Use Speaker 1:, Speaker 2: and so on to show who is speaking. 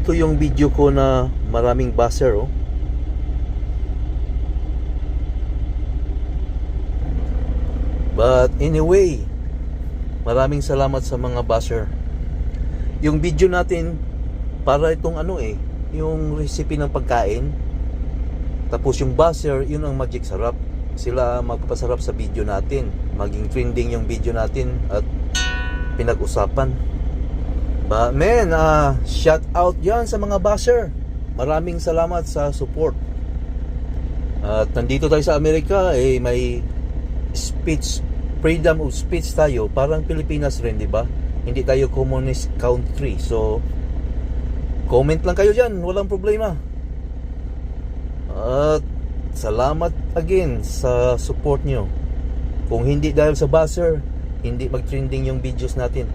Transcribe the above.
Speaker 1: Ito yung video ko na maraming buzzer, oh. But anyway, maraming salamat sa mga buzzer. Yung video natin para itong yung recipe ng pagkain. Tapos yung buzzer, yun ang magic sarap. Sila magpapasarap sa video natin. Maging trending yung video natin at pinag-usapan. But man, shout out yan sa mga buzzer. Maraming salamat sa support. At nandito tayo sa Amerika, may freedom of speech tayo. Parang Pilipinas rin, di ba? Hindi tayo communist country. So, comment lang kayo dyan, walang problema. At salamat again sa support nyo. Kung hindi dahil sa buzzer, hindi mag-trending yung videos natin.